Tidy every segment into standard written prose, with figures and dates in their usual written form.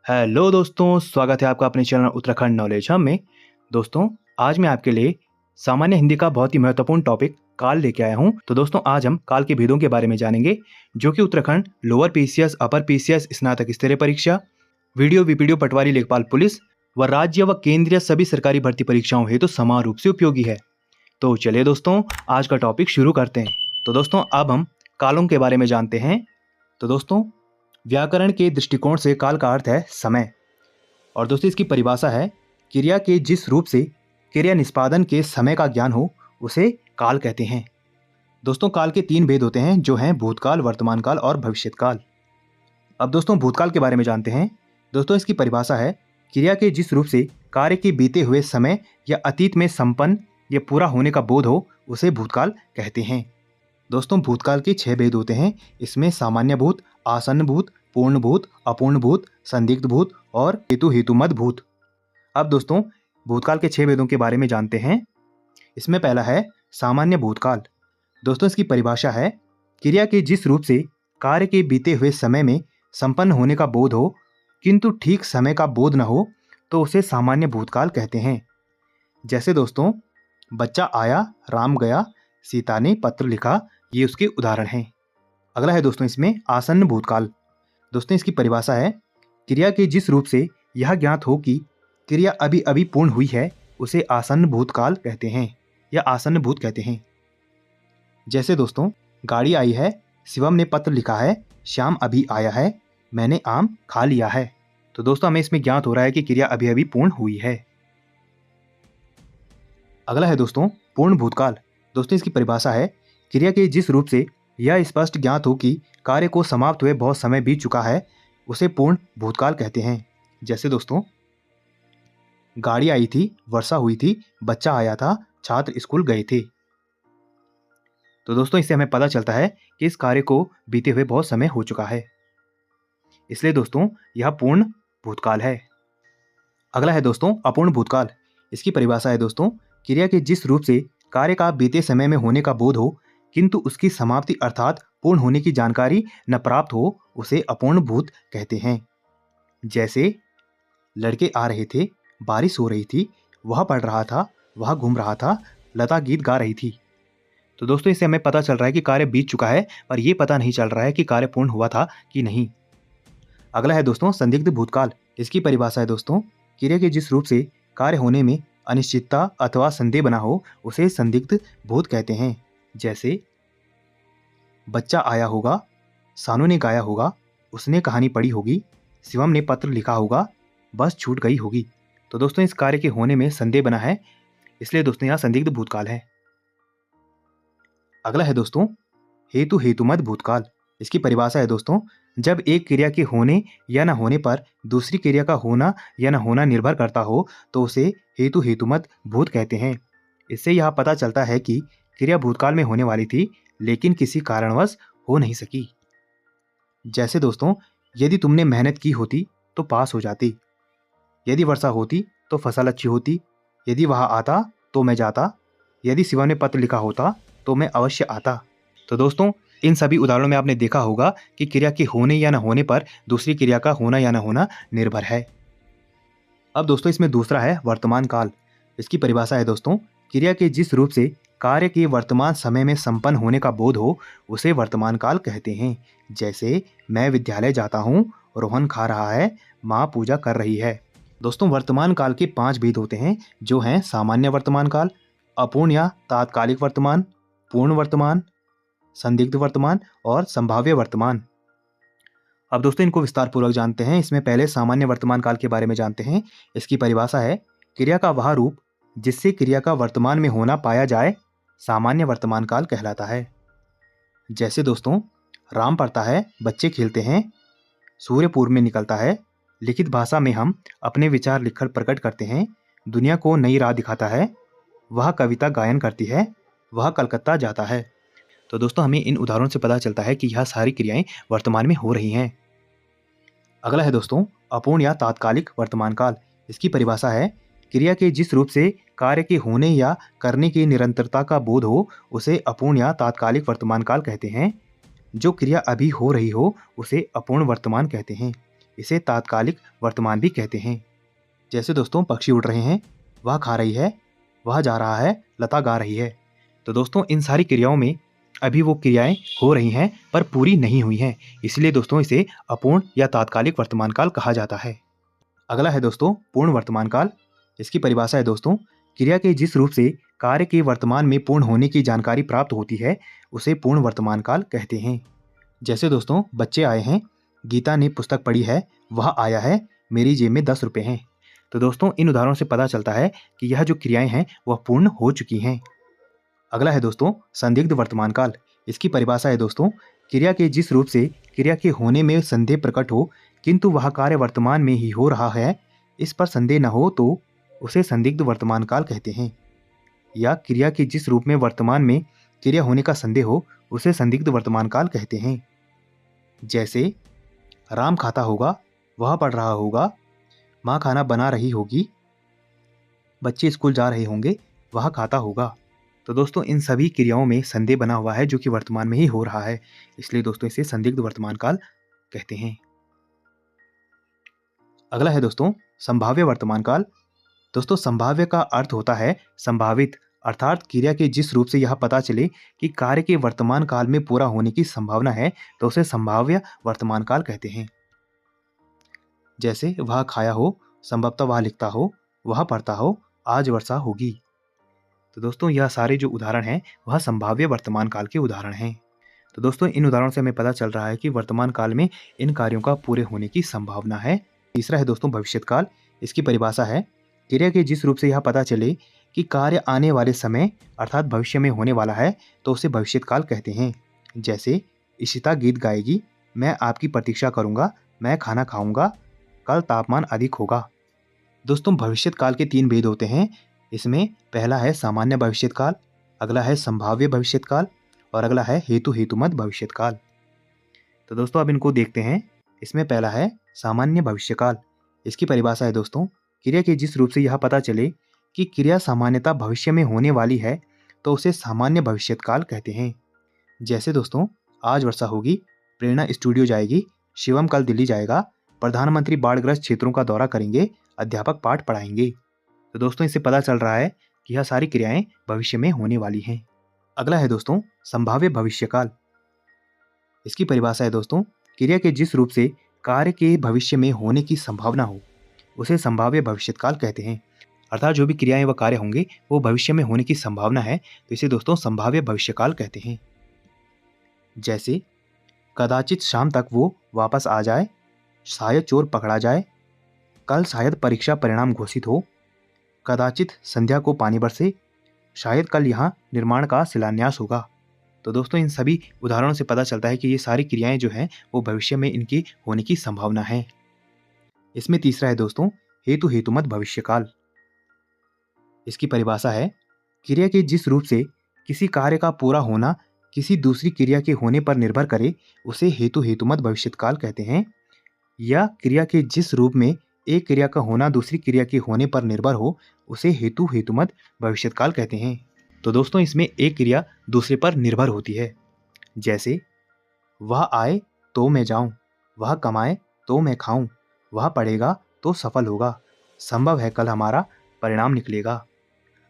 Hello दोस्तों, स्वागत है आपका अपने चैनल उत्तराखंड नॉलेज हब में। दोस्तों, आज मैं आपके लिए सामान्य हिंदी का बहुत ही महत्वपूर्ण टॉपिक काल लेके आया हूं। तो दोस्तों, आज हम काल के भेदों के बारे में जानेंगे, जो कि Uttarakhand lower PCS, upper PCS, स्नातक स्तरीय परीक्षा, वीडियो वीपीडीओ पटवारी लेखपाल पुलिस व राज्य व केंद्रीय सभी सरकारी भर्ती परीक्षाओं हेतु समान रूप से उपयोगी है। तो चलिए दोस्तों, आज का टॉपिक शुरू करते हैं। तो दोस्तों, अब हम कालों के बारे में जानते हैं। तो दोस्तों, व्याकरण के दृष्टिकोण से काल का अर्थ है समय, और दोस्तों इसकी परिभाषा है क्रिया के जिस रूप से क्रिया निष्पादन के समय का ज्ञान हो उसे काल कहते हैं। दोस्तों, काल के 3 भेद होते हैं, जो हैं भूतकाल, वर्तमान काल और भविष्यत काल। अब दोस्तों, भूतकाल के बारे में जानते हैं। दोस्तों, इसकी परिभाषा है क्रिया के जिस रूप से कार्य के बीते हुए समय या अतीत में संपन्न या पूरा होने का बोध हो उसे भूतकाल कहते हैं। दोस्तों, भूतकाल के 6 भेद होते हैं। इसमें सामान्य भूत, आसन्न भूत, पूर्ण भूत, अपूर्ण भूत, संदिग्ध भूत और हेतुमत भूत। अब दोस्तों, भूतकाल के 6 भेदों के बारे में जानते हैं। इसमें पहला है सामान्य भूतकाल। दोस्तों, इसकी परिभाषा है क्रिया के जिस रूप से कार्य के बीते हुए समय में संपन्न होने का बोध हो किंतु ठीक समय का बोध न हो तो उसे सामान्य भूतकाल कहते हैं। जैसे दोस्तों, बच्चा आया, राम गया, सीता ने पत्र लिखा, ये उसके उदाहरण हैं। अगला है दोस्तों इसमें आसन्न भूतकाल। दोस्तों, इसकी परिभाषा है क्रिया के जिस रूप से यह ज्ञात हो कि क्रिया अभी अभी पूर्ण हुई है उसे आसन्न भूतकाल कहते हैं या आसन्न भूत कहते हैं। जैसे दोस्तों, गाड़ी आई है, शिवम ने पत्र लिखा है, श्याम अभी आया है, मैंने आम खा लिया है। तो दोस्तों, हमें इसमें ज्ञात हो रहा है कि क्रिया अभी अभी पूर्ण हुई है। अगला है दोस्तों पूर्ण भूतकाल। दोस्तों, इसकी परिभाषा है क्रिया के जिस रूप से यह स्पष्ट ज्ञात हो कि कार्य को समाप्त हुए बहुत समय बीत चुका है उसे पूर्ण भूतकाल कहते हैं। जैसे दोस्तों, गाड़ी आई थी, वर्षा हुई थी, बच्चा आया था, छात्र स्कूल गए थे। तो दोस्तों, इससे हमें पता चलता है कि इस कार्य को बीते हुए बहुत समय हो चुका है, इसलिए दोस्तों यह पूर्ण भूतकाल है। अगला है दोस्तों अपूर्ण भूतकाल। इसकी परिभाषा है दोस्तों क्रिया के जिस रूप से कार्य का बीते समय में होने का बोध हो किंतु उसकी समाप्ति अर्थात पूर्ण होने की जानकारी न प्राप्त हो उसे अपूर्ण भूत कहते हैं। जैसे, लड़के आ रहे थे, बारिश हो रही थी, वह पढ़ रहा था, वह घूम रहा था, लता गीत गा रही थी। तो दोस्तों, इससे हमें पता चल रहा है कि कार्य बीत चुका है, पर यह पता नहीं चल रहा है कि कार्य पूर्ण हुआ था कि नहीं। अगला है दोस्तों संदिग्ध भूतकाल। इसकी परिभाषा है दोस्तों क्रिया के जिस रूप से कार्य होने में अनिश्चितता अथवा संदेह बना हो उसे संदिग्ध भूत कहते हैं। जैसे, बच्चा आया होगा, सानू ने गाया होगा, उसने कहानी पढ़ी होगी, शिवम ने पत्र लिखा होगा, बस छूट गई होगी। तो दोस्तों, इस कार्य के होने में संदेह बना है, इसलिए दोस्तों यह संदिग्ध भूतकाल है। अगला है दोस्तों हेतुमत भूतकाल। इसकी परिभाषा है दोस्तों जब एक क्रिया के होने या न होने पर दूसरी क्रिया का होना या न होना निर्भर करता हो तो उसे हेतुमत भूत कहते हैं। इससे यह पता चलता है कि क्रिया भूतकाल में होने वाली थी लेकिन किसी कारणवश हो नहीं सकी। जैसे दोस्तों, यदि तुमने मेहनत की होती तो पास हो जाती, यदि वर्षा होती तो फसल अच्छी होती, यदि वह आता तो मैं जाता, यदि शिवा ने पत्र लिखा होता तो मैं अवश्य आता। तो दोस्तों, इन सभी उदाहरणों में आपने देखा होगा कि क्रिया के होने या न होने पर दूसरी क्रिया का होना या न होना निर्भर है। अब दोस्तों इसमें दूसरा है वर्तमान काल। इसकी परिभाषा है दोस्तों क्रिया के जिस रूप से कार्य के वर्तमान समय में संपन्न होने का बोध हो उसे वर्तमान काल कहते हैं। जैसे, मैं विद्यालय जाता हूँ, रोहन खा रहा है, माँ पूजा कर रही है। दोस्तों, वर्तमान काल के 5 भेद होते हैं, जो हैं सामान्य वर्तमान काल, अपूर्ण या तात्कालिक वर्तमान, पूर्ण वर्तमान, संदिग्ध वर्तमान और संभाव्य वर्तमान। अब दोस्तों इनको विस्तार पूर्वक जानते हैं। इसमें पहले सामान्य वर्तमान काल के बारे में जानते हैं। इसकी परिभाषा है क्रिया का वह रूप जिससे क्रिया का वर्तमान में होना पाया जाए सामान्य वर्तमान काल कहलाता है। जैसे दोस्तों, राम पढ़ता है, बच्चे खेलते हैं, सूर्य पूर्व में निकलता है, लिखित भाषा में हम अपने विचार लिखकर प्रकट करते हैं, दुनिया को नई राह दिखाता है, वह कविता गायन करती है, वह कलकत्ता जाता है। तो दोस्तों, हमें इन उदाहरणों से पता चलता है कि यह सारी क्रियाएं वर्तमान में हो रही हैं। अगला है दोस्तों अपूर्ण या तात्कालिक वर्तमान काल। इसकी परिभाषा है क्रिया के जिस रूप से कार्य के होने या करने की निरंतरता का बोध हो उसे अपूर्ण या तात्कालिक वर्तमान काल कहते हैं। जो क्रिया अभी हो रही हो उसे अपूर्ण वर्तमान कहते हैं। इसे तात्कालिक वर्तमान भी कहते हैं। जैसे दोस्तों पक्षी उड़ रहे हैं, वह खा रही है, वह जा रहा है, लता गा रही है। तो दोस्तों इन सारी क्रियाओं में अभी वो क्रियाएं हो रही हैं पर पूरी नहीं हुई हैं, इसलिए दोस्तों इसे अपूर्ण या तात्कालिक वर्तमान काल कहा जाता है। अगला है दोस्तों पूर्ण वर्तमान काल। इसकी परिभाषा है दोस्तों, क्रिया के जिस रूप से कार्य के वर्तमान में पूर्ण होने की जानकारी प्राप्त होती है उसे पूर्ण वर्तमान काल कहते हैं। जैसे दोस्तों बच्चे आए हैं, गीता ने पुस्तक पढ़ी है, वह आया है, मेरी जेब में 10 रुपये हैं। तो दोस्तों इन उदाहरणों से पता चलता है कि यह जो क्रियाएं हैं वह पूर्ण हो चुकी हैं। अगला है दोस्तों संदिग्ध वर्तमान काल। इसकी परिभाषा है दोस्तों, क्रिया के जिस रूप से क्रिया के होने में संदेह प्रकट हो किंतु वह कार्य वर्तमान में ही हो रहा है, इस पर संदेह न हो तो उसे संदिग्ध वर्तमान काल कहते हैं। या क्रिया के जिस रूप में वर्तमान में क्रिया होने का संदेह हो उसे संदिग्ध वर्तमान काल कहते हैं। जैसे राम खाता होगा, वह पढ़ रहा होगा, माँ खाना बना रही होगी, बच्चे स्कूल जा रहे होंगे, वह खाता होगा। तो दोस्तों इन सभी क्रियाओं में संदेह बना हुआ है जो कि वर्तमान में ही हो रहा है, इसलिए दोस्तों इसे संदिग्ध वर्तमान काल कहते हैं। अगला है दोस्तों संभाव्य वर्तमान काल। दोस्तों संभाव्य का अर्थ होता है संभावित, अर्थात क्रिया के जिस रूप से यह पता चले कि कार्य के वर्तमान काल में पूरा होने की संभावना है तो उसे संभाव्य वर्तमान काल कहते हैं। जैसे वह खाया हो, संभवतः वह लिखता हो, वह पढ़ता हो, आज वर्षा होगी। तो दोस्तों यह सारे जो उदाहरण हैं वह संभाव्य वर्तमान काल के उदाहरण हैं। तो दोस्तों इन उदाहरणों से हमें पता चल रहा है कि वर्तमान काल में इन कार्यों का पूरे होने की संभावना है। तीसरा है दोस्तों भविष्यत काल। इसकी परिभाषा है, क्रिया के जिस रूप से यह पता चले कि कार्य आने वाले समय अर्थात भविष्य में होने वाला है तो उसे भविष्यत काल कहते हैं। जैसे इशिता गीत गाएगी, मैं आपकी प्रतीक्षा करूंगा, मैं खाना खाऊंगा, कल तापमान अधिक होगा। दोस्तों भविष्यत काल के 3 भेद होते हैं। इसमें पहला है सामान्य भविष्यत काल, अगला है संभाव्य भविष्यत काल और अगला है हेतुमत भविष्यत काल। तो दोस्तों अब इनको देखते हैं। इसमें पहला है सामान्य भविष्य काल। इसकी परिभाषा है दोस्तों, क्रिया के जिस रूप से यह पता चले कि क्रिया सामान्यतः भविष्य में होने वाली है तो उसे सामान्य भविष्यत काल कहते हैं। जैसे दोस्तों आज वर्षा होगी, प्रेरणा स्टूडियो जाएगी, शिवम कल दिल्ली जाएगा, प्रधानमंत्री बाढ़ग्रस्त क्षेत्रों का दौरा करेंगे, अध्यापक पाठ पढ़ाएंगे। तो दोस्तों इससे पता चल रहा है कि यह सारी क्रियाएं भविष्य में होने वाली हैं। अगला है दोस्तों संभाव्य भविष्य काल। इसकी परिभाषा है दोस्तों, क्रिया के जिस रूप से कार्य के भविष्य में होने की संभावना हो उसे संभाव्य भविष्यत काल कहते हैं। अर्थात जो भी क्रियाएं व कार्य होंगे वो भविष्य में होने की संभावना है तो इसे दोस्तों संभाव्य भविष्य काल कहते हैं। जैसे कदाचित शाम तक वो वापस आ जाए, शायद चोर पकड़ा जाए, कल शायद परीक्षा परिणाम घोषित हो, कदाचित संध्या को पानी बरसे, शायद कल यहाँ निर्माण का शिलान्यास होगा। तो दोस्तों इन सभी उदाहरणों से पता चलता है कि ये सारी क्रियाएं जो हैं वो भविष्य में इनकी होने की संभावना है। इसमें तीसरा है दोस्तों हेतुमत भविष्य काल। इसकी परिभाषा है, क्रिया के जिस रूप से किसी कार्य का पूरा होना किसी दूसरी क्रिया के होने पर निर्भर करे उसे हेतुमत भविष्यत काल कहते हैं। या क्रिया के जिस रूप में एक क्रिया का होना दूसरी क्रिया के होने पर निर्भर हो उसे हेतुमत भविष्यत काल कहते हैं। तो दोस्तों इसमें एक क्रिया दूसरे पर निर्भर होती है। जैसे वह आए तो मैं जाऊं, वह कमाए तो मैं खाऊं, वह पढ़ेगा तो सफल होगा, संभव है कल हमारा परिणाम निकलेगा।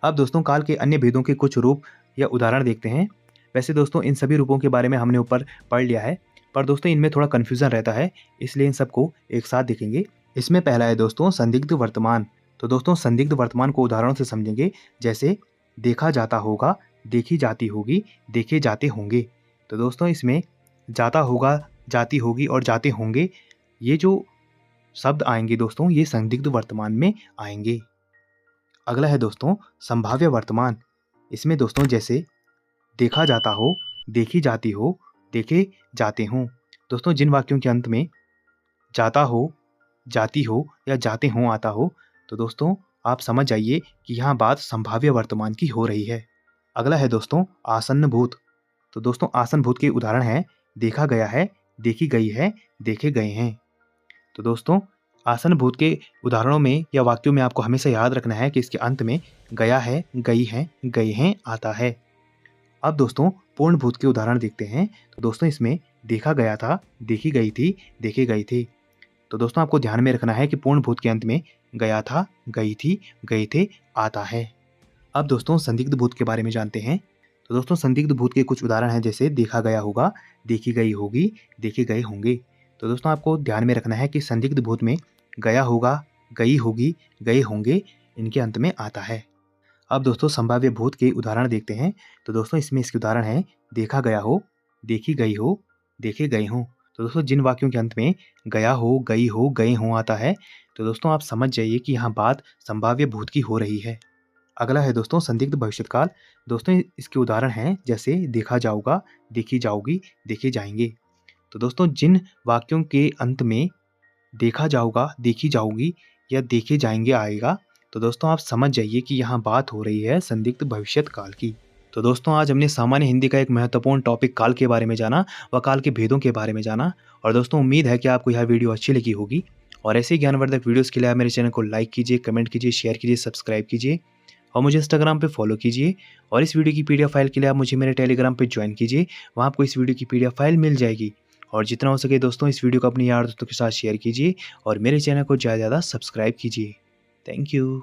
अब दोस्तों काल के अन्य भेदों के कुछ रूप या उदाहरण देखते हैं। वैसे दोस्तों इन सभी रूपों के बारे में हमने ऊपर पढ़ लिया है, पर दोस्तों इनमें थोड़ा कन्फ्यूजन रहता है, इसलिए इन सबको एक साथ देखेंगे। इसमें पहला है दोस्तों संदिग्ध वर्तमान। तो दोस्तों संदिग्ध वर्तमान को उदाहरणों से समझेंगे। जैसे देखा जाता होगा, देखी जाती होगी, देखे जाते होंगे। तो दोस्तों इसमें जाता होगा, जाती होगी और जाते होंगे ये जो शब्द आएंगे दोस्तों ये संदिग्ध वर्तमान में आएंगे। अगला है दोस्तों संभाव्य वर्तमान। इसमें दोस्तों जैसे देखा जाता हो, देखी जाती हो, देखे जाते हों। दोस्तों जिन वाक्यों के अंत में जाता हो, जाती हो या जाते हों आता हो तो दोस्तों आप समझ जाइए कि यहाँ बात संभाव्य वर्तमान की हो रही है। अगला है दोस्तों आसन्न भूत। तो दोस्तों आसन्न भूत के उदाहरण है देखा गया है, देखी गई है, देखे गए हैं। तो दोस्तों आसन्न भूत के उदाहरणों में या वाक्यों में आपको हमेशा याद रखना है कि इसके अंत में गया है, गई है, गए हैं आता है। अब दोस्तों पूर्ण भूत के उदाहरण देखते हैं। तो दोस्तों इसमें देखा गया था, देखी गई थी, देखे गए थे। तो दोस्तों आपको ध्यान में रखना है कि पूर्ण भूत के अंत में गया था, गई थी, गए थे आता है। अब दोस्तों संदिग्ध भूत के बारे में जानते हैं। तो दोस्तों संदिग्ध भूत के कुछ उदाहरण हैं, जैसे देखा गया होगा, देखी गई होगी, देखे गए होंगे। तो दोस्तों आपको ध्यान में रखना है कि संदिग्ध भूत में गया होगा, गई होगी, गए होंगे इनके अंत में आता है। अब दोस्तों संभाव्य भूत के उदाहरण देखते हैं। तो दोस्तों इसमें इसके उदाहरण हैं, देखा गया हो, देखी गई हो, देखे गए हों। तो दोस्तों जिन वाक्यों के अंत में गया हो, गई हो, गए हों आता है, तो दोस्तों आप समझ जाइए कि यहाँ बात संभाव्य भूत की हो रही है। अगला है दोस्तों संदिग्ध भविष्यकाल। दोस्तों इसके उदाहरण हैं, जैसे देखा जाऊगा, देखी जाऊगी, देखे जाएंगे। तो दोस्तों जिन वाक्यों के अंत में देखा जाऊगा, देखी जाऊगी या देखे जाएंगे आएगा, तो दोस्तों आप समझ जाइए कि यहाँ बात हो रही है संदिग्ध भविष्यत काल की। तो दोस्तों आज हमने सामान्य हिंदी का एक महत्वपूर्ण टॉपिक काल के बारे में जाना व काल के भेदों के बारे में जाना। और दोस्तों उम्मीद है कि आपको यह वीडियो अच्छी लगी होगी। और ऐसे ज्ञानवर्धक वीडियोस के लिए आप मेरे चैनल को लाइक कीजिए, कमेंट कीजिए, शेयर कीजिए, सब्सक्राइब कीजिए और मुझे इंस्टाग्राम पे फॉलो कीजिए। और इस वीडियो की पीडीएफ फाइल के लिए आप मुझे मेरे टेलीग्राम पे ज्वाइन कीजिए, वहाँ आपको इस वीडियो की पीडीएफ फाइल मिल जाएगी। और जितना हो सके दोस्तों इस वीडियो को अपने यार दोस्तों के साथ शेयर कीजिए और मेरे चैनल को ज़्यादा से ज़्यादा सब्सक्राइब कीजिए। Thank you.